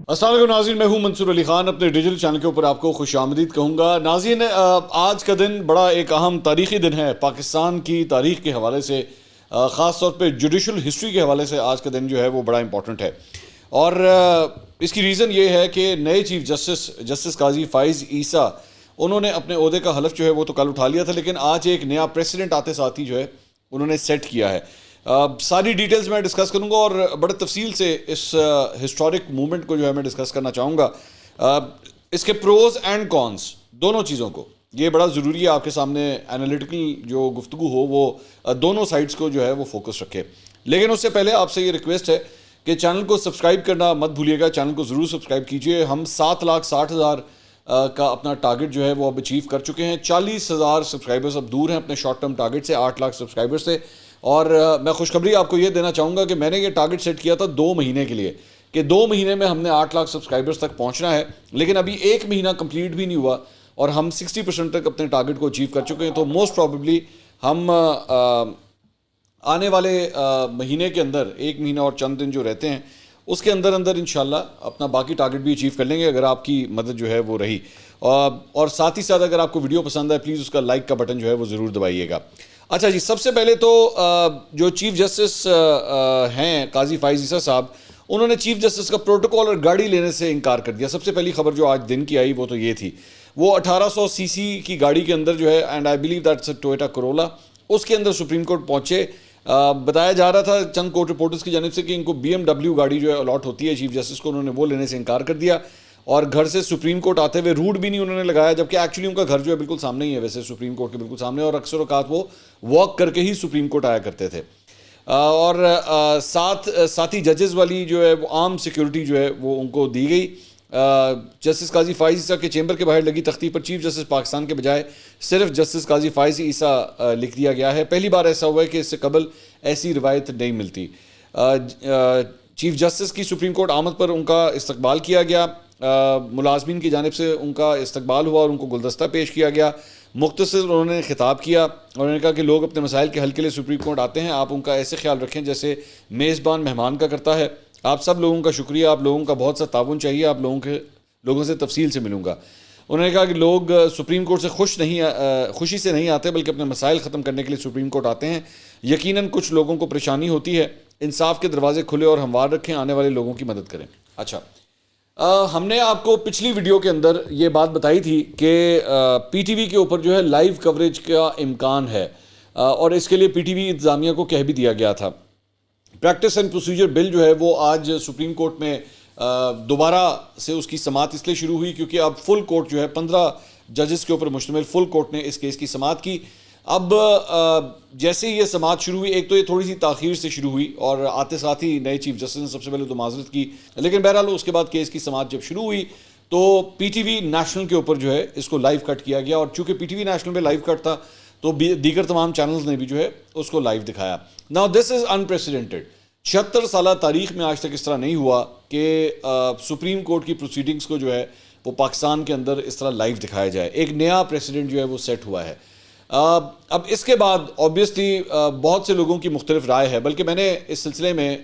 السلام علیکم ناظرین، میں ہوں منصور علی خان، اپنے ڈیجیٹل چینل کے اوپر آپ کو خوش آمدید کہوں گا۔ ناظرین، آج کا دن بڑا ایک اہم تاریخی دن ہے پاکستان کی تاریخ کے حوالے سے، خاص طور پہ جوڈیشل ہسٹری کے حوالے سے آج کا دن جو ہے وہ بڑا امپورٹنٹ ہے، اور اس کی ریزن یہ ہے کہ نئے چیف جسٹس قاضی فائز عیسیٰ، انہوں نے اپنے عہدے کا حلف جو ہے وہ تو کل اٹھا لیا تھا، لیکن آج ایک نیا پریسیڈنٹ آتے ساتھ ہی جو ہے انہوں نے سیٹ کیا ہے۔ ساری ڈیٹیلز میں ڈسکس کروں گا اور بڑے تفصیل سے اس ہسٹورک موومنٹ کو جو ہے میں ڈسکس کرنا چاہوں گا، اس کے پروز اینڈ کونس دونوں چیزوں کو۔ یہ بڑا ضروری ہے آپ کے سامنے انالیٹیکل جو گفتگو ہو وہ دونوں سائڈز کو جو ہے وہ فوکس رکھے۔ لیکن اس سے پہلے آپ سے یہ ریکویسٹ ہے کہ چینل کو سبسکرائب کرنا مت بھولیے گا، چینل کو ضرور سبسکرائب کیجئے۔ ہم 7,60,000 کا اپنا ٹارگٹ جو ہے وہ اب اچیو کر چکے ہیں، 40,000 سبسکرائبرز اب دور ہیں اپنے شارٹ ٹرم ٹارگٹ سے، 8 لاکھ سبسکرائبر سے۔ اور میں خوشخبری آپ کو یہ دینا چاہوں گا کہ میں نے یہ ٹارگٹ سیٹ کیا تھا 2 مہینے کے لیے، کہ 2 مہینے میں ہم نے 8 لاکھ سبسکرائبرز تک پہنچنا ہے، لیکن ابھی 1 مہینہ کمپلیٹ بھی نہیں ہوا اور ہم 60% تک اپنے ٹارگٹ کو اچیو کر چکے ہیں۔ تو موسٹ پروبیبلی ہم آنے والے مہینے کے اندر، 1 مہینہ اور چند دن جو رہتے ہیں اس کے اندر انشاءاللہ اپنا باقی ٹارگٹ بھی اچیو کر لیں گے، اگر آپ کی مدد جو ہے وہ رہی۔ اور ساتھ ہی ساتھ اگر آپ کو ویڈیو پسند ہے پلیز اس کا لائک کا بٹن جو ہے وہ ضرور دبائیے گا۔ اچھا جی، سب سے پہلے تو جو چیف جسٹس ہیں قاضی فائز عیسیٰ صاحب، انہوں نے چیف جسٹس کا پروٹوکول اور گاڑی لینے سے انکار کر دیا۔ سب سے پہلی خبر جو آج دن کی آئی وہ تو یہ تھی، وہ 1800 سی سی کی گاڑی کے اندر جو ہے، and I believe that's a Toyota Corolla, اس کے اندر سپریم کورٹ پہنچے۔ بتایا جا رہا تھا چند کورٹ رپورٹرز کی جانب سے کہ ان کو BMW گاڑی جو ہے الاٹ ہوتی ہے چیف جسٹس کو، انہوں نے وہ لینے سے انکار کر دیا، اور گھر سے سپریم کورٹ آتے ہوئے روٹ بھی نہیں انہوں نے لگایا، جبکہ ایکچولی ان کا گھر جو ہے بالکل سامنے ہی ہے ویسے سپریم کورٹ کے بالکل سامنے، اور اکثر اوقات وہ واک کر کے ہی سپریم کورٹ آیا کرتے تھے۔ اور ساتھی ججز والی جو ہے وہ عام سیکیورٹی جو ہے وہ ان کو دی گئی۔ جسٹس قاضی فائز عیسیٰ کے چیمبر کے باہر لگی تختی پر چیف جسٹس پاکستان کے بجائے صرف جسٹس قاضی فائز عیسیٰ لکھ دیا گیا ہے۔ پہلی بار ایسا ہوا ہے کہ اس سے قبل ایسی روایت نہیں ملتی۔ چیف جسٹس کی سپریم کورٹ آمد پر ان کا استقبال کیا گیا، ملازمین کی جانب سے ان کا استقبال ہوا اور ان کو گلدستہ پیش کیا گیا۔ مختصر انہوں نے خطاب کیا اور انہوں نے کہا کہ لوگ اپنے مسائل کے حل کے لیے سپریم کورٹ آتے ہیں، آپ ان کا ایسے خیال رکھیں جیسے میزبان مہمان کا کرتا ہے۔ آپ سب لوگوں کا شکریہ، آپ لوگوں کا بہت سا تعاون چاہیے، آپ لوگوں سے تفصیل سے ملوں گا۔ انہوں نے کہا کہ لوگ سپریم کورٹ سے خوشی سے نہیں آتے بلکہ اپنے مسائل ختم کرنے کے لیے سپریم کورٹ آتے ہیں۔ یقیناً کچھ لوگوں کو پریشانی ہوتی ہے، انصاف کے دروازے کھلے اور ہموار رکھیں، آنے والے لوگوں کی مدد کریں۔ اچھا، ہم نے آپ کو پچھلی ویڈیو کے اندر یہ بات بتائی تھی کہ پی ٹی وی کے اوپر جو ہے لائیو کوریج کا امکان ہے، اور اس کے لیے پی ٹی وی انتظامیہ کو کہہ بھی دیا گیا تھا۔ پریکٹس اینڈ پروسیجر بل جو ہے وہ آج سپریم کورٹ میں دوبارہ سے اس کی سماعت اس لیے شروع ہوئی کیونکہ اب فل کورٹ جو ہے 15 ججز کے اوپر مشتمل فل کورٹ نے اس کیس کی سماعت کی۔ اب جیسے ہی یہ سماعت شروع ہوئی، ایک تو یہ تھوڑی سی تاخیر سے شروع ہوئی اور آتے ساتھ ہی نئے چیف جسٹس نے سب سے پہلے تو معذرت کی، لیکن بہرحال اس کے بعد کیس کی سماعت جب شروع ہوئی تو پی ٹی وی نیشنل کے اوپر جو ہے اس کو لائیو کٹ کیا گیا، اور چونکہ پی ٹی وی نیشنل پہ لائیو کٹ تھا تو دیگر تمام چینلز نے بھی جو ہے اس کو لائیو دکھایا۔ ناؤ دس از انپریسیڈنٹڈ، 76 سالہ تاریخ میں آج تک اس طرح نہیں ہوا کہ سپریم کورٹ کی پروسیڈنگز کو جو ہے وہ پاکستان کے اندر اس طرح لائیو دکھایا جائے۔ ایک نیا پریسیڈنٹ جو ہے وہ سیٹ ہوا ہے۔ اب اس کے بعد اوبیسلی بہت سے لوگوں کی مختلف رائے ہے، بلکہ میں نے اس سلسلے میں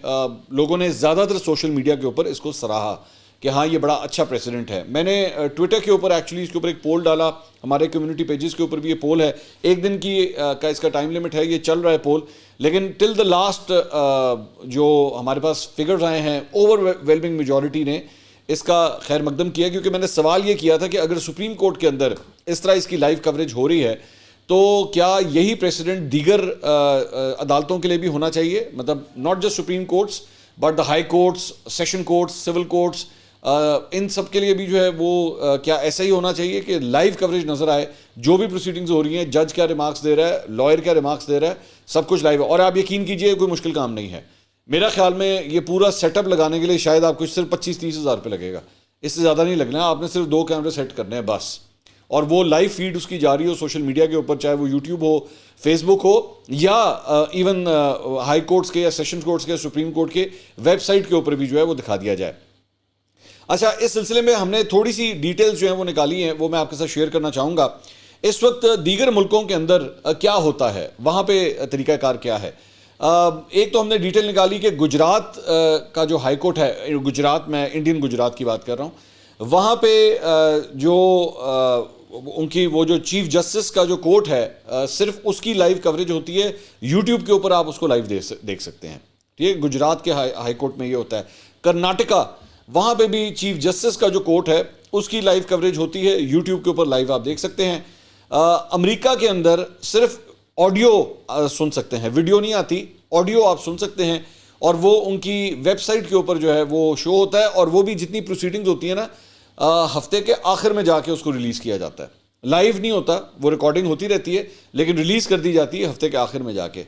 لوگوں نے زیادہ تر سوشل میڈیا کے اوپر اس کو سراہا کہ ہاں یہ بڑا اچھا پریسیڈنٹ ہے۔ میں نے ٹویٹر کے اوپر ایکچولی اس کے اوپر ایک پول ڈالا، ہمارے کمیونٹی پیجز کے اوپر بھی یہ پول ہے، 1 دن کی کا اس کا ٹائم لمٹ ہے، یہ چل رہا ہے پول، لیکن ٹل دا لاسٹ جو ہمارے پاس فگرز آئے ہیں اوور ویلمنگ میجورٹی نے اس کا خیر مقدم کیا، کیونکہ میں نے سوال یہ کیا تھا کہ اگر سپریم کورٹ کے اندر اس طرح اس کی لائیو کوریج ہو رہی ہے تو کیا یہی پریسیڈنٹ دیگر عدالتوں کے لیے بھی ہونا چاہیے، مطلب not just supreme courts but the high courts, session courts, civil courts, ان سب کے لیے بھی جو ہے وہ کیا ایسا ہی ہونا چاہیے کہ لائیو کوریج نظر آئے، جو بھی پروسیڈنگز ہو رہی ہیں، جج کیا ریمارکس دے رہا ہے، لائر کیا ریمارکس دے رہا ہے، سب کچھ لائیو ہے۔ اور آپ یقین کیجئے کوئی مشکل کام نہیں ہے، میرا خیال میں یہ پورا سیٹ اپ لگانے کے لیے شاید آپ کو صرف 25-30 ہزار روپے لگے گا، اس سے زیادہ نہیں لگنا ہے، آپ نے صرف 2 کیمرے سیٹ کرنے ہیں بس، اور وہ لائیو فیڈ اس کی جاری ہو سوشل میڈیا کے اوپر، چاہے وہ یوٹیوب ہو، فیس بک ہو، یا ایون ہائی کورٹس کے یا سیشن کورٹس کے، سپریم کورٹ کے ویب سائٹ کے اوپر بھی جو ہے وہ دکھا دیا جائے۔ اچھا، اس سلسلے میں ہم نے تھوڑی سی ڈیٹیلز جو ہیں وہ نکالی ہیں، وہ میں آپ کے ساتھ شیئر کرنا چاہوں گا۔ اس وقت دیگر ملکوں کے اندر کیا ہوتا ہے، وہاں پہ طریقہ کار کیا ہے۔ ایک تو ہم نے ڈیٹیل نکالی کہ گجرات کا جو ہائی کورٹ ہے، گجرات میں انڈین گجرات کی بات کر رہا ہوں، وہاں پہ جو ان کی وہ جو چیف جسٹس کا جو کورٹ ہے، صرف اس کی لائیو کوریج ہوتی ہے یوٹیوب کے اوپر، آپ اس کو لائیو دیکھ سکتے ہیں. ٹھیک ہے، گجرات کے ہائی کورٹ میں یہ ہوتا ہے. کرناٹکا وہاں پہ بھی چیف جسٹس کا جو کورٹ ہے اس کی لائیو کوریج ہوتی ہے یوٹیوب کے اوپر، لائیو آپ دیکھ سکتے ہیں. امریکہ کے اندر صرف آڈیو سن سکتے ہیں، ویڈیو نہیں آتی، آڈیو آپ سن سکتے ہیں، اور وہ ان کی ویب سائٹ کے اوپر جو ہے وہ شو ہوتا ہے، اور وہ بھی جتنی پروسیڈنگز ہوتی ہیں نا ہفتے کے آخر میں جا کے اس کو ریلیز کیا جاتا ہے. لائیو نہیں ہوتا، وہ ریکارڈنگ ہوتی رہتی ہے لیکن ریلیز کر دی جاتی ہے ہفتے کے آخر میں جا کے.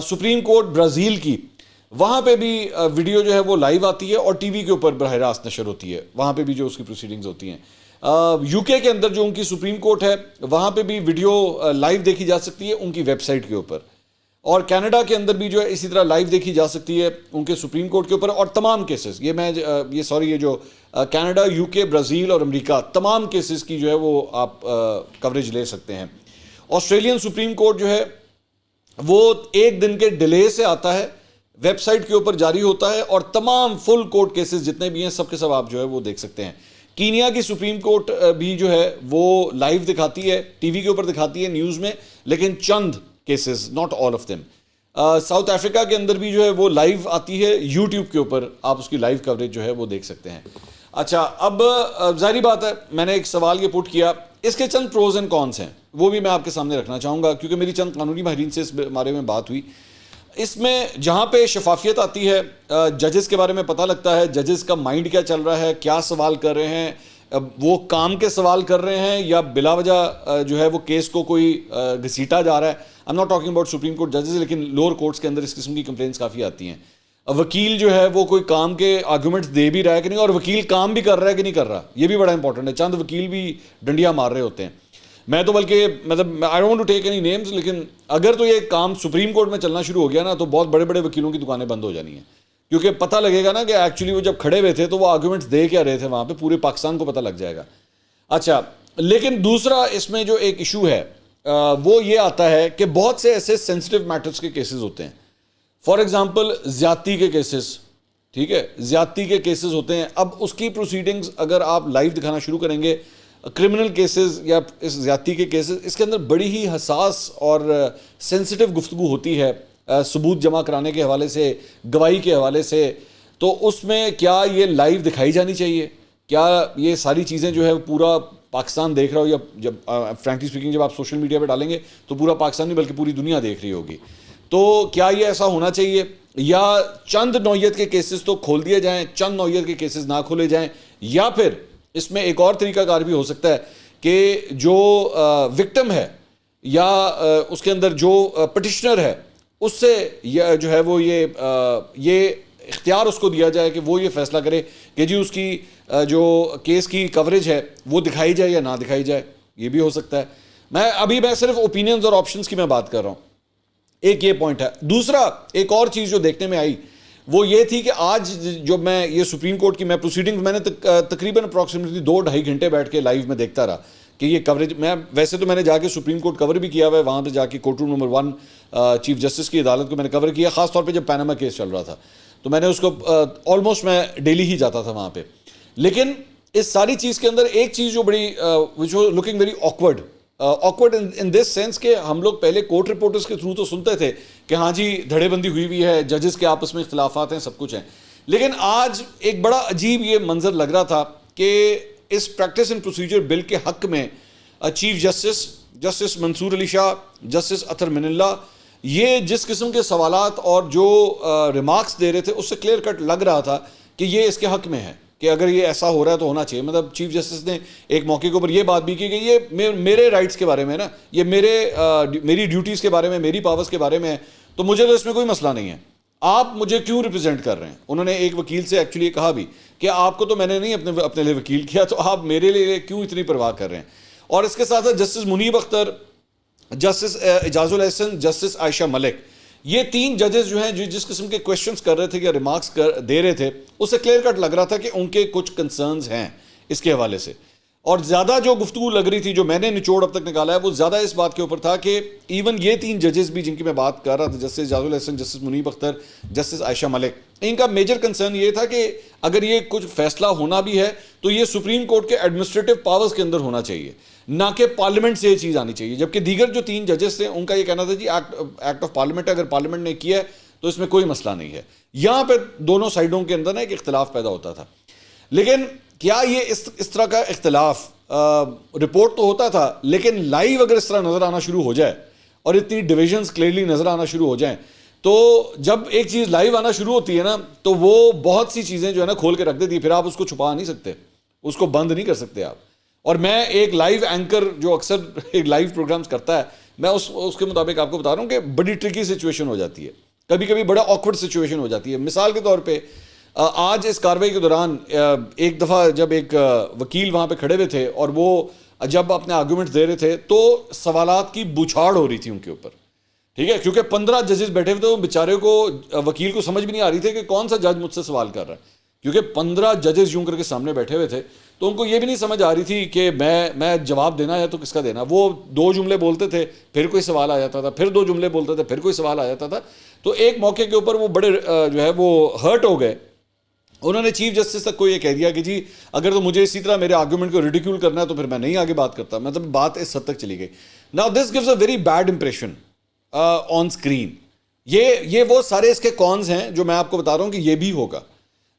سپریم کورٹ برازیل کی، وہاں پہ بھی ویڈیو جو ہے وہ لائیو آتی ہے اور ٹی وی کے اوپر براہ راست نشر ہوتی ہے، وہاں پہ بھی جو اس کی پروسیڈنگز ہوتی ہیں. یو کے اندر جو ان کی سپریم کورٹ ہے وہاں پہ بھی ویڈیو لائیو دیکھی جا سکتی ہے ان کی ویب سائٹ کے اوپر. اور کینیڈا کے اندر بھی جو ہے اسی طرح لائیو دیکھی جا سکتی ہے ان کے سپریم کورٹ کے اوپر. اور تمام کیسز یہ جو کینیڈا، یو کے، برازیل اور امریکہ، تمام کیسز کی جو ہے وہ آپ کوریج لے سکتے ہیں. آسٹریلین سپریم کورٹ جو ہے وہ ایک دن کے ڈیلے سے آتا ہے، ویب سائٹ کے اوپر جاری ہوتا ہے، اور تمام فل کورٹ کیسز جتنے بھی ہیں سب کے سب آپ جو ہے وہ دیکھ سکتے ہیں. کینیا کی سپریم کورٹ بھی جو ہے وہ لائیو دکھاتی ہے، ٹی وی کے اوپر دکھاتی ہے نیوز میں، لیکن چند cases, not all of them. South Africa کے اندر بھی جو ہے وہ لائیو آتی ہے یوٹیوب کے اوپر، آپ اس کی لائیو کوریج جو ہے وہ دیکھ سکتے ہیں. اچھا، اب ظاہری بات ہے میں نے ایک سوال یہ پٹ کیا، اس کے چند پروز اینڈ کونس ہیں، وہ بھی میں آپ کے سامنے رکھنا چاہوں گا کیونکہ میری چند قانونی ماہرین سے اس بارے میں بات ہوئی. اس میں جہاں پہ شفافیت آتی ہے، ججز کے بارے میں پتہ لگتا ہے ججز کا مائنڈ کیا چل رہا ہے، کیا سوال کر رہے ہیں، وہ کام کے سوال کر رہے ہیں یا بلا وجہ جو ہے وہ کیس کو کوئی گھسیٹا جا رہا ہے. I am not talking about supreme court ججز، لیکن لوور کورٹس کے اندر اس قسم کی کمپلینٹس کافی آتی ہیں. وکیل جو ہے وہ کوئی کام کے آرگومنٹس دے بھی رہا ہے کہ نہیں، اور وکیل کام بھی کر رہا ہے کہ نہیں کر رہا، یہ بھی بڑا امپورٹنٹ ہے. چند وکیل بھی ڈنڈیاں مار رہے ہوتے ہیں. میں تو بلکہ I don't to take any names, لیکن اگر تو یہ کام سپریم کورٹ میں چلنا شروع ہو گیا نا تو بہت بڑے بڑے وکیلوں کی دکانیں بند ہو جانی ہیں، کیونکہ پتہ لگے گا نا کہ ایکچولی وہ جب کھڑے ہوئے تھے تو وہ آرگومنٹس دے کیا رہے تھے وہاں پہ، پورے پاکستان کو پتہ لگ جائے گا. اچھا، لیکن دوسرا اس میں جو ایک ایشو ہے وہ یہ آتا ہے کہ بہت سے ایسے سینسٹیو میٹرز کے کیسز ہوتے ہیں. فار ایگزامپل زیادتی کے کیسز، ٹھیک ہے، زیادتی کے کیسز ہوتے ہیں. اب اس کی پروسیڈنگز اگر آپ لائیو دکھانا شروع کریں گے، کرمنل کیسز یا اس زیادتی کے کیسز، اس کے اندر بڑی ہی حساس اور سینسٹیو گفتگو ہوتی ہے ثبوت جمع کرانے کے حوالے سے، گواہی کے حوالے سے. تو اس میں کیا یہ لائیو دکھائی جانی چاہیے؟ کیا یہ ساری چیزیں جو ہے پورا پاکستان دیکھ رہا ہو، یا جب فرینکلی اسپیکنگ جب آپ سوشل میڈیا پہ ڈالیں گے تو پورا پاکستان نہیں بلکہ پوری دنیا دیکھ رہی ہوگی. تو کیا یہ ایسا ہونا چاہیے، یا چند نوعیت کے کیسز تو کھول دیے جائیں، چند نوعیت کے کیسز نہ کھولے جائیں؟ یا پھر اس میں ایک اور طریقہ کار بھی ہو سکتا ہے کہ جو وکٹم ہے یا اس کے اندر جو پٹیشنر ہے اس سے جو ہے وہ یہ اختیار اس کو دیا جائے کہ وہ یہ فیصلہ کرے کہ جی اس کی جو کیس کی کوریج ہے وہ دکھائی جائے یا نہ دکھائی جائے. یہ بھی ہو سکتا ہے. میں صرف اوپینینز اور آپشنز کی میں بات کر رہا ہوں. ایک یہ پوائنٹ ہے. دوسرا ایک اور چیز جو دیکھنے میں آئی وہ یہ تھی کہ آج جو میں یہ سپریم کورٹ کی میں پروسیڈنگ میں نے تقریباً اپروکسیمیٹلی 2-2.5 گھنٹے بیٹھ کے لائیو میں دیکھتا رہا کہ یہ کوریج، ویسے تو میں نے جا کے سپریم کورٹ کور بھی کیا ہوا ہے، وہاں پہ جا کے court room number 1 chief justice کی عدالت کو میں نے کور کیا، خاص طور پہ جب پیناما کیس چل رہا تھا تو میں نے اس کو آلموسٹ میں ڈیلی ہی جاتا تھا وہاں پہ. لیکن اس ساری چیز کے اندر ایک چیز جو بڑی which was looking very awkward in this sense کہ ہم لوگ پہلے کورٹ رپورٹرز کے تھرو تو سنتے تھے کہ ہاں جی دھڑے بندی ہوئی ہے، ججز کے آپس میں اختلافات ہیں، سب کچھ ہیں. لیکن آج ایک بڑا عجیب یہ منظر لگ رہا تھا کہ اس پریکٹس اینڈ پروسیجر بل کے حق میں چیف جسٹس منصور علی شاہ، جسٹس اطہر من اللہ، یہ جس قسم کے سوالات اور جو ریمارکس دے رہے تھے اس سے کلیئر کٹ لگ رہا تھا کہ یہ اس کے حق میں ہے کہ اگر یہ ایسا ہو رہا ہے تو ہونا چاہیے. مطلب چیف جسٹس نے ایک موقع کے اوپر یہ بات بھی کی کہ یہ میرے رائٹس کے بارے میں نا، یہ میری ڈیوٹیز کے بارے میں، میری پاورز کے بارے میں ہے، تو مجھے تو اس میں کوئی مسئلہ نہیں ہے، آپ مجھے کیوں ریپرزینٹ کر رہے ہیں. انہوں نے ایک وکیل سے ایکچولی کہا بھی کہ آپ کو تو میں نے نہیں اپنے لیے وکیل کیا، تو آپ میرے لیے کیوں اتنی پرواہ کر رہے ہیں. اور اس کے ساتھ جسٹس منیب اختر، جسٹس اعجاز الحسن، جسٹس عائشہ ملک، یہ 3 ججز جو ہیں جس قسم کے کویشچنس کر رہے تھے یا ریمارکس دے رہے تھے، اس سے کلیئر کٹ لگ رہا تھا کہ ان کے کچھ کنسرنز ہیں اس کے حوالے سے. اور زیادہ جو گفتگو لگ رہی تھی, جو میں نے نچوڑ اب تک نکالا ہے, وہ زیادہ اس بات کے اوپر تھا کہ ایون یہ 3 ججز بھی جن کی میں بات کر رہا تھا, جسٹس جاز الحسن, جسٹس منیب اختر, جسٹس عائشہ ملک, ان کا میجر کنسرن یہ تھا کہ اگر یہ کچھ فیصلہ ہونا بھی ہے تو یہ سپریم کورٹ کے ایڈمنسٹریٹو پاورز کے اندر ہونا چاہیے, نہ کہ پارلیمنٹ سے یہ چیز آنی چاہیے. جبکہ دیگر جو 3 ججز تھے ان کا یہ کہنا تھا جی ایکٹ آف پارلیمنٹ ہے, اگر پارلیمنٹ نے کیا ہے تو اس میں کوئی مسئلہ نہیں ہے. یہاں پہ دونوں سائڈوں کے اندر ایک اختلاف پیدا ہوتا تھا. لیکن کیا یہ اس طرح کا اختلاف رپورٹ تو ہوتا تھا, لیکن لائیو اگر اس طرح نظر آنا شروع ہو جائے اور اتنی ڈویژنز کلیئرلی نظر آنا شروع ہو جائیں, تو جب ایک چیز لائیو آنا شروع ہوتی ہے نا, تو وہ بہت سی چیزیں جو ہے نا کھول کے رکھ دیتی ہے, پھر آپ اس کو چھپا نہیں سکتے, اس کو بند نہیں کر سکتے آپ. اور میں ایک لائیو اینکر جو اکثر ایک لائیو پروگرامز کرتا ہے, میں اس کے مطابق آپ کو بتا رہا ہوں کہ بڑی ٹرکی سچویشن ہو جاتی ہے, کبھی کبھی بڑا آکورڈ سچویشن ہو جاتی ہے. مثال کے طور پہ آج اس کارروائی کے دوران ایک دفعہ جب ایک وکیل وہاں پہ کھڑے ہوئے تھے اور وہ جب اپنے آرگومنٹ دے رہے تھے تو سوالات کی بچھاڑ ہو رہی تھی ان کے اوپر, ٹھیک ہے, کیونکہ 15 ججز بیٹھے ہوئے تھے, وہ بیچارے کو وکیل کو سمجھ بھی نہیں آ رہی تھی کہ کون سا جج مجھ سے سوال کر رہا ہے, کیونکہ 15 ججز یوں کر کے سامنے بیٹھے ہوئے تھے, تو ان کو یہ بھی نہیں سمجھ آ رہی تھی کہ میں جواب دینا ہے تو کس کا دینا. وہ 2 جملے بولتے تھے, پھر کوئی سوال آ جاتا تھا, پھر 2 جملے بولتے تھے, پھر کوئی سوال آ جاتا تھا. تو ایک موقع کے اوپر وہ بڑے جو ہے وہ ہرٹ ہو گئے. انہوں نے چیف جسٹس تک کو یہ کہہ دیا کہ جی اگر تو مجھے اسی طرح میرے آرگومنٹ کو ریڈیکیول کرنا ہے تو پھر میں نہیں آگے بات کرتا. مطلب بات اس حد تک چلی گئی. Now this gives a very bad impression on screen. یہ وہ سارے اس کے کونز ہیں جو میں آپ کو بتا رہا ہوں کہ یہ بھی ہوگا,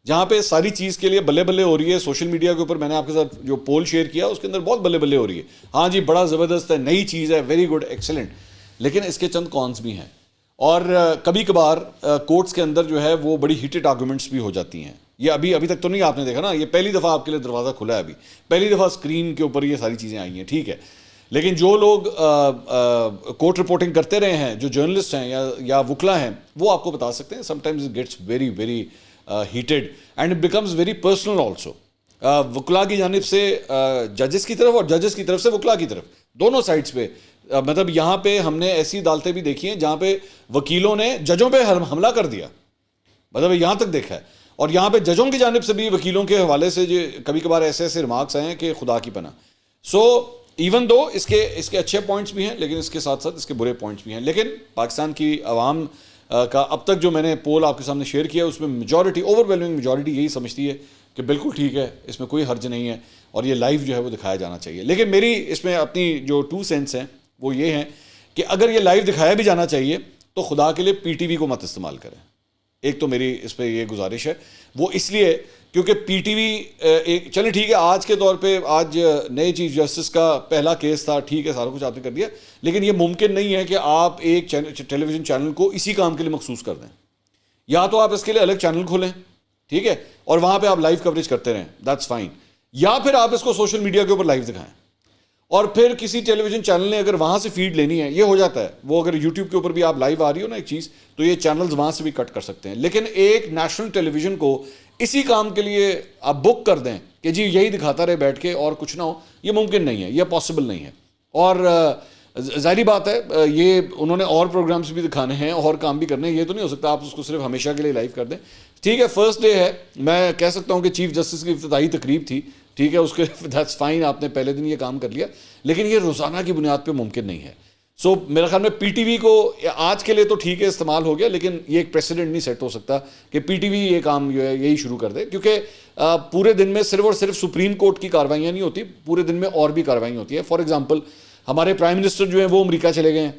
جہاں پہ ساری چیز کے لیے بلے بلے ہو رہی ہے. سوشل میڈیا کے اوپر میں نے آپ کے ساتھ جو پول شیئر کیا اس کے اندر بہت بلے بلے ہو رہی ہے, ہاں جی بڑا زبردست ہے, نئی چیز ہے, ویری گڈ, ایکسلنٹ, لیکن اس کے چند کونز بھی ہیں. اور کبھی کبھار کورٹس کے اندر جو ہے وہ بڑی ہیٹڈ آرگومنٹس بھی ہو جاتی ہیں. یہ ابھی تک تو نہیں آپ نے دیکھا نا, یہ پہلی دفعہ آپ کے لیے دروازہ کھلا ہے, ابھی پہلی دفعہ اسکرین کے اوپر یہ ساری چیزیں آئی ہیں, ٹھیک ہے. لیکن جو لوگ کورٹ رپورٹنگ کرتے رہے ہیں, جو جرنلسٹ ہیں یا وکلا ہیں, وہ آپ کو بتا سکتے ہیں sometimes it gets very very heated and it becomes very personal also. وکلا کی جانب سے ججز کی طرف اور ججز کی طرف سے وکلا کی طرف, دونوں سائڈس پہ. مطلب یہاں پہ ہم نے ایسی عدالتیں بھی دیکھی ہیں جہاں پہ وکیلوں نے ججوں پہ حملہ کر دیا, مطلب یہاں تک دیکھا ہے. اور یہاں پہ ججوں کی جانب سے بھی وکیلوں کے حوالے سے جو کبھی کبھار ایسے ریمارکس آئے ہیں کہ خدا کی پناہ. سو ایون دو اس کے اچھے پوائنٹس بھی ہیں, لیکن اس کے ساتھ ساتھ اس کے برے پوائنٹس بھی ہیں. لیکن پاکستان کی عوام کا اب تک جو میں نے پول آپ کے سامنے شیئر کیا, اس میں میجورٹی, اوور ویلمنگ میجورٹی یہی سمجھتی ہے کہ بالکل ٹھیک ہے, اس میں کوئی حرج نہیں ہے اور یہ لائیو جو ہے وہ دکھایا جانا چاہیے. لیکن میری اس میں اپنی جو 2 سینٹس ہیں وہ یہ ہیں کہ اگر یہ لائیو دکھایا بھی جانا چاہیے تو خدا کے لیے پی ٹی وی کو مت استعمال کریں. ایک تو میری اس پہ یہ گزارش ہے, وہ اس لیے کیونکہ پی ٹی وی ایک چلیں ٹھیک ہے, آج کے طور پہ آج نئے چیف جسٹس کا پہلا کیس تھا, ٹھیک ہے, سارا کچھ آپ نے کر دیا, لیکن یہ ممکن نہیں ہے کہ آپ ایک ٹیلی ویژن چینل کو اسی کام کے لیے مخصوص کر دیں. یا تو آپ اس کے لیے الگ چینل کھولیں, ٹھیک ہے, اور وہاں پہ آپ لائیو کوریج کرتے رہیں, دیٹس فائن. یا پھر آپ اس کو سوشل میڈیا کے اوپر لائیو دکھائیں, اور پھر کسی ٹیلی ویژن چینل نے اگر وہاں سے فیڈ لینی ہے, یہ ہو جاتا ہے, وہ اگر یوٹیوب کے اوپر بھی آپ لائیو آ رہی ہو نا ایک چیز, تو یہ چینلز وہاں سے بھی کٹ کر سکتے ہیں. لیکن ایک نیشنل ٹیلی ویژن کو اسی کام کے لیے آپ بک کر دیں کہ جی یہی دکھاتا رہے بیٹھ کے اور کچھ نہ ہو, یہ ممکن نہیں ہے, یہ پاسبل نہیں ہے. اور ظاہری بات ہے یہ انہوں نے اور پروگرامز بھی دکھانے ہیں اور کام بھی کرنے ہیں, یہ تو نہیں ہو سکتا آپ اس کو صرف ہمیشہ کے لیے لائیو کر دیں. ٹھیک ہے, فرسٹ ڈے ہے, میں کہہ سکتا ہوں کہ چیف جسٹس کی افتتاحی تقریب تھی, ٹھیک ہے, اس کے دیٹس فائن, آپ نے پہلے دن یہ کام کر لیا, لیکن یہ روزانہ کی بنیاد پہ ممکن نہیں ہے. سو میرے خیال میں پی ٹی وی کو آج کے لیے تو ٹھیک ہے استعمال ہو گیا, لیکن یہ ایک پریسیڈنٹ نہیں سیٹ ہو سکتا کہ پی ٹی وی یہ کام جو ہے یہی شروع کر دے, کیونکہ پورے دن میں صرف اور صرف سپریم کورٹ کی کاروائیاں نہیں ہوتی, پورے دن میں اور بھی کاروائیاں ہوتی ہیں. فار ایگزامپل ہمارے پرائم منسٹر جو ہیں وہ امریکہ چلے گئے ہیں,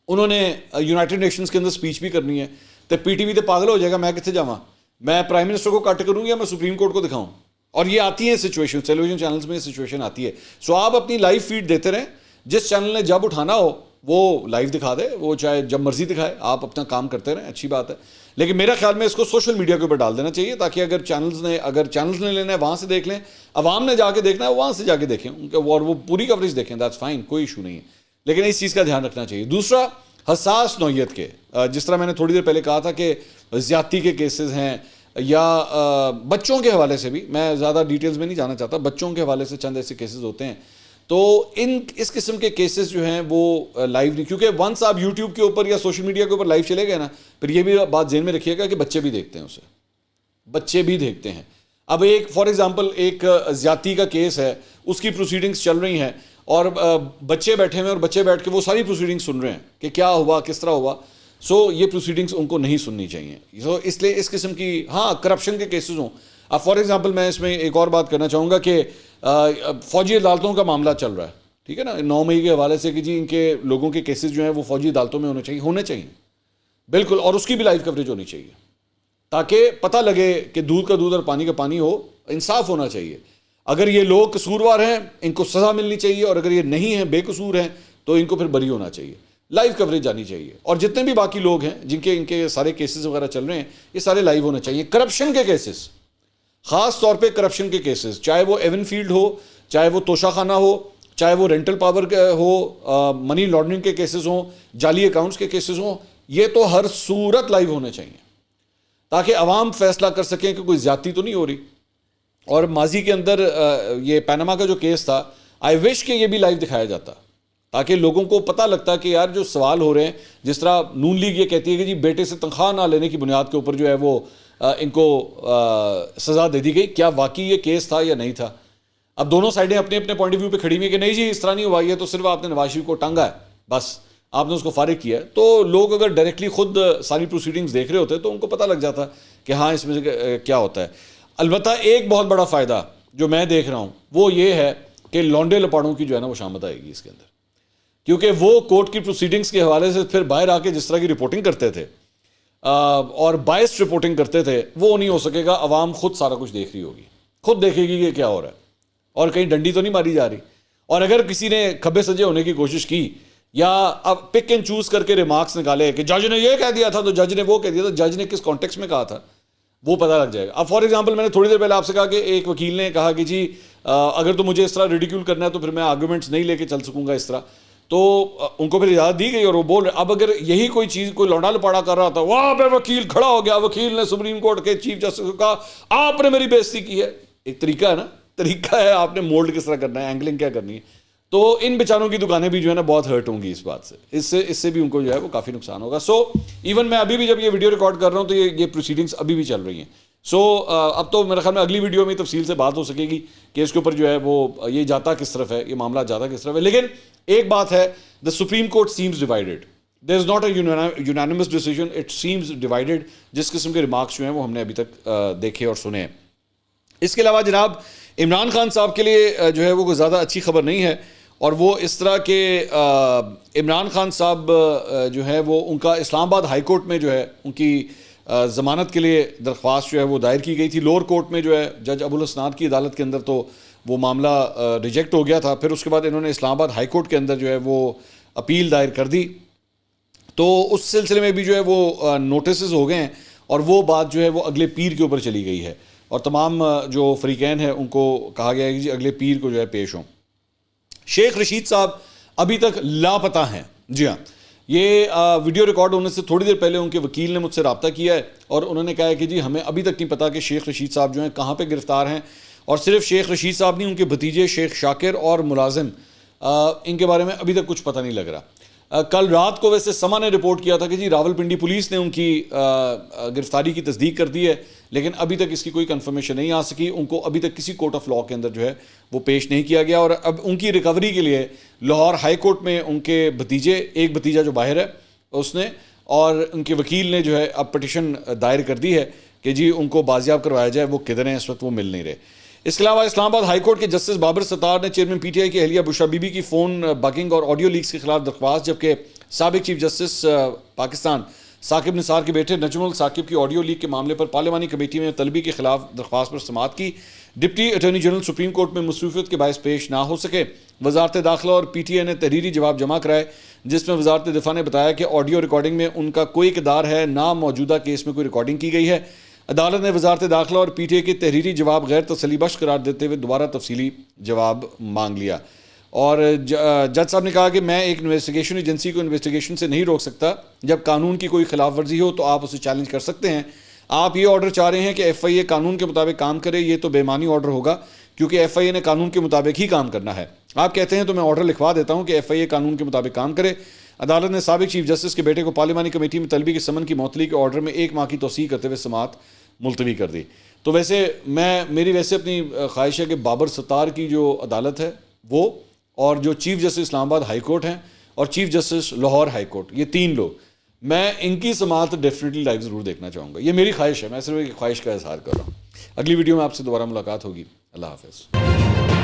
انہوں نے یونائٹڈ نیشنز کے اندر اسپیچ بھی کرنی ہے, تو پی ٹی وی تو پاگل ہو جائے گا, میں کتنے جاواں, میں پرائم منسٹر کو کٹ کروں یا میں سپریم کورٹ کو دکھاؤں. اور یہ آتی ہیں سچویشن, ٹیلی ویژن چینلز میں سچویشن آتی ہے. سو آپ اپنی لائیو فیڈ دیتے رہیں, جس چینل نے جب اٹھانا ہو وہ لائیو دکھا دے, وہ چاہے جب مرضی دکھائے, آپ اپنا کام کرتے رہیں, اچھی بات ہے. لیکن میرا خیال میں اس کو سوشل میڈیا کے اوپر ڈال دینا چاہیے, تاکہ اگر چینلز نے لینا ہے وہاں سے دیکھ لیں, عوام نے جا کے دیکھنا ہے وہاں سے جا کے دیکھیں, اور وہ پوری کوریج دیکھیں, دیٹس فائن, کوئی ایشو نہیں ہے. لیکن اس چیز کا دھیان رکھنا چاہیے. دوسرا, حساس نوعیت کے, جس طرح میں نے تھوڑی دیر پہلے کہا تھا کہ زیادتی کے کیسز ہیں, یا بچوں کے حوالے سے بھی, میں زیادہ ڈیٹیلز میں نہیں جانا چاہتا, بچوں کے حوالے سے چند ایسے کیسز ہوتے ہیں, تو اس قسم کے کیسز جو ہیں وہ لائیو نہیں, کیونکہ ونس آپ یوٹیوب کے اوپر یا سوشل میڈیا کے اوپر لائیو چلے گئے نا, پھر یہ بھی بات ذہن میں رکھیے گا کہ بچے بھی دیکھتے ہیں اسے, بچے بھی دیکھتے ہیں. اب ایک فار ایگزامپل ایک زیادتی کا کیس ہے, اس کی پروسیڈنگز چل رہی ہیں اور بچے بیٹھے ہوئے اور بچے بیٹھ کے وہ ساری پروسیڈنگز سن رہے ہیں کہ کیا ہوا, کس طرح ہوا. سو یہ پروسیڈنگز ان کو نہیں سننی چاہیے. سو اس لیے اس قسم کی ہاں کرپشن کے کیسز ہوں. اب فار ایگزامپل میں اس میں ایک اور بات کرنا چاہوں گا کہ فوجی عدالتوں کا معاملہ چل رہا ہے, ٹھیک ہے نا, 9 مئی کے حوالے سے کہ جی ان کے لوگوں کے کیسز جو ہیں وہ فوجی عدالتوں میں ہونے چاہیے بالکل, اور اس کی بھی لائیو کوریج ہونی چاہیے تاکہ پتہ لگے کہ دودھ کا دودھ اور پانی کا پانی ہو, انصاف ہونا چاہیے. اگر یہ لوگ قصوروار ہیں ان کو سزا ملنی چاہیے, اور اگر یہ نہیں ہیں بے قصور ہیں تو ان کو پھر بری ہونا چاہیے, لائیو کوریج آنی چاہیے. اور جتنے بھی باقی لوگ ہیں جن کے ان کے سارے کیسز وغیرہ چل رہے ہیں یہ سارے لائیو ہونے چاہیے. کرپشن کے کیسز, خاص طور پہ کرپشن کے کیسز, چاہے وہ ایون فیلڈ ہو, چاہے وہ توشہ خانہ ہو, چاہے وہ رینٹل پاور ہو, منی لانڈرنگ کے کیسز ہوں, جعلی اکاؤنٹس کے کیسز ہوں, یہ تو ہر صورت لائیو ہونے چاہیے تاکہ عوام فیصلہ کر سکیں کہ کوئی زیادتی تو نہیں ہو رہی. اور ماضی کے اندر یہ پیناما کا جو کیس تھا, آئی وش کہ یہ بھی لائیو دکھایا جاتا تاکہ لوگوں کو پتہ لگتا کہ یار جو سوال ہو رہے ہیں, جس طرح نون لیگ یہ کہتی ہے کہ جی بیٹے سے تنخواہ نہ لینے کی بنیاد کے اوپر جو ہے وہ ان کو سزا دے دی گئی, کیا واقعی یہ کیس تھا یا نہیں تھا. اب دونوں سائڈیں اپنے اپنے پوائنٹ آف ویو پہ کھڑی ہوئی کہ نہیں جی اس طرح نہیں ہوا, یہ تو صرف آپ نے نواز شریف کو ٹانگا ہے, بس آپ نے اس کو فارغ کیا ہے. تو لوگ اگر ڈائریکٹلی خود ساری پروسیڈنگز دیکھ رہے ہوتے تو ان کو پتہ لگ جاتا کہ ہاں اس میں سے کیا ہوتا ہے. البتہ ایک بہت بڑا فائدہ جو میں دیکھ رہا ہوں وہ یہ ہے کہ لونڈے لپاڑوں کی جو ہے نا وہ شامت آئے گی اس کے اندر, کیونکہ وہ کورٹ کی پروسیڈنگز کے حوالے سے پھر باہر آ کے جس طرح کی رپورٹنگ کرتے تھے اور بائسڈ رپورٹنگ کرتے تھے وہ نہیں ہو سکے گا. عوام خود سارا کچھ دیکھ رہی ہوگی, خود دیکھے گی کہ کیا ہو رہا ہے اور کہیں ڈنڈی تو نہیں ماری جا رہی. اور اگر کسی نے کھبے سجے ہونے کی کوشش کی یا اب پک اینڈ چوز کر کے ریمارکس نکالے کہ جج نے یہ کہہ دیا تھا تو جج نے وہ کہہ دیا تھا, جج نے کس کانٹیکسٹ میں کہا تھا وہ پتہ لگ جائے گا. اب فار ایگزامپل میں نے تھوڑی دیر پہلے آپ سے کہا کہ ایک وکیل نے کہا کہ جی اگر تو مجھے اس طرح ریڈیکیول کرنا ہے تو پھر میں آرگومنٹس نہیں لے کے چل سکوں گا اس طرح, تو ان کو پھر اجازت دی گئی اور وہ بول رہے. اب اگر یہی کوئی چیز کوئی لونڈا لپاڑا کر رہا تھا, وہاں پہ وکیل کھڑا ہو گیا, وکیل نے سپریم کورٹ کے چیف جسٹس کو کہا آپ نے میری بےزتی کی ہے. ایک طریقہ ہے نا, طریقہ ہے آپ نے مولڈ کس طرح کرنا ہے, اینگلنگ کیا کرنی ہے. تو ان بیچاروں کی دکانیں بھی جو ہے نا بہت ہرٹ ہوں گی اس بات سے, اس سے بھی ان کو جو ہے وہ کافی نقصان ہوگا. سو ایون میں ابھی بھی جب یہ ویڈیو ریکارڈ کر رہا ہوں تو یہ پروسیڈنگس ابھی بھی چل رہی ہیں. سو اب تو میرے خیال میں اگلی ویڈیو میں تفصیل سے بات ہو سکے گی کہ اس کے اوپر جو ہے وہ یہ جاتا کس طرف ہے, یہ معاملہ جاتا کس طرف ہے. لیکن ایک بات ہے, the supreme court seems divided, there is not a unanimous decision, it seems divided. جس قسم کے ریمارکس جو ہیں وہ ہم نے ابھی تک دیکھے اور سنے ہیں. اس کے علاوہ جناب عمران خان صاحب کے لیے جو ہے وہ کوئی زیادہ اچھی خبر نہیں ہے, اور وہ اس طرح کہ عمران خان صاحب جو ہے وہ ان کا اسلام آباد ہائی کورٹ میں جو ہے ان کی ضمانت کے لیے درخواست جو ہے وہ دائر کی گئی تھی. لوور کورٹ میں جو ہے جج ابو الاسناد کی عدالت کے اندر تو وہ معاملہ ریجیکٹ ہو گیا تھا. پھر اس کے بعد انہوں نے اسلام آباد ہائی کورٹ کے اندر جو ہے وہ اپیل دائر کر دی, تو اس سلسلے میں بھی جو ہے وہ نوٹسز ہو گئے ہیں اور وہ بات جو ہے وہ اگلے پیر کے اوپر چلی گئی ہے, اور تمام جو فریقین ہیں ان کو کہا گیا ہے کہ جی اگلے پیر کو جو ہے پیش ہوں. شیخ رشید صاحب ابھی تک لاپتہ ہیں. جی ہاں, یہ ویڈیو ریکارڈ ہونے سے تھوڑی دیر پہلے ان کے وکیل نے مجھ سے رابطہ کیا ہے اور انہوں نے کہا ہے کہ جی ہمیں ابھی تک نہیں پتا کہ شیخ رشید صاحب جو ہیں کہاں پہ گرفتار ہیں. اور صرف شیخ رشید صاحب نہیں, ان کے بھتیجے شیخ شاکر اور ملازم, ان کے بارے میں ابھی تک کچھ پتہ نہیں لگ رہا. کل رات کو ویسے سما نے رپورٹ کیا تھا کہ جی راولپنڈی پولیس نے ان کی گرفتاری کی تصدیق کر دی ہے, لیکن ابھی تک اس کی کوئی کنفرمیشن نہیں آ سکی. ان کو ابھی تک کسی کورٹ آف لاء کے اندر جو ہے وہ پیش نہیں کیا گیا, اور اب ان کی ریکوری کے لیے لاہور ہائی کورٹ میں ان کے بھتیجے, ایک بھتیجا جو باہر ہے اس نے اور ان کے وکیل نے جو ہے اب پٹیشن دائر کر دی ہے کہ جی ان کو بازیاب کروایا جائے, وہ کدھر ہیں اس وقت, وہ مل نہیں رہے. اس کے علاوہ اسلام آباد ہائی کورٹ کے جسٹس بابر ستار نے چیئرمین پی ٹی آئی کی اہلیہ بشرا بی بی کی فون بکنگ اور آڈیو لیکس کے خلاف درخواست, جبکہ سابق چیف جسٹس پاکستان ثاقب نثار کے بیٹے نجم الثاقب کی آڈیو لیک کے معاملے پر پارلیمانی کمیٹی میں طلبی کے خلاف درخواست پر سماعت کی. Deputy attorney general supreme court میں مصروفیت کے باعث پیش نہ ہو سکے. وزارت داخلہ اور پی ٹی آئی نے تحریری جواب جمع کرائے, جس میں وزارت دفاع نے بتایا کہ آڈیو ریکارڈنگ میں ان کا کوئی اقدار ہے نہ موجودہ کیس میں کوئی ریکارڈنگ کی گئی ہے. عدالت نے وزارت داخلہ اور پی ٹی آئی کے تحریری جواب غیر تسلی بخش قرار دیتے ہوئے دوبارہ تفصیلی جواب مانگ لیا. اور جج صاحب نے کہا کہ میں ایک انویسٹیگیشن ایجنسی کو انویسٹیگیشن سے نہیں روک سکتا. جب قانون کی کوئی خلاف ورزی ہو تو آپ اسے چیلنج کر سکتے ہیں. آپ یہ آرڈر چاہ رہے ہیں کہ ایف آئی اے قانون کے مطابق کام کرے, یہ تو بے معنی آرڈر ہوگا کیونکہ ایف آئی اے نے قانون کے مطابق ہی کام کرنا ہے. آپ کہتے ہیں تو میں آرڈر لکھوا دیتا ہوں کہ ایف آئی اے قانون کے مطابق کام کرے. عدالت نے سابق چیف جسٹس کے بیٹے کو پارلیمانی کمیٹی میں طلبی کے سمن کی معطلی کے آرڈر میں 1 ماہ کی توسیع کرتے ہوئے سماعت ملتوی کر دی. تو ویسے میری ویسے اپنی خواہش ہے کہ بابر ستار کی جو عدالت ہے وہ، اور جو چیف جسٹس اسلام آباد ہائی کورٹ ہیں اور chief justice Lahore high court, یہ 3 لوگ، میں ان کی سماعت ڈیفینیٹلی لائیو ضرور دیکھنا چاہوں گا. یہ میری خواہش ہے، میں صرف ایک خواہش کا اظہار کر رہا ہوں. اگلی ویڈیو میں آپ سے دوبارہ ملاقات ہوگی. اللہ حافظ.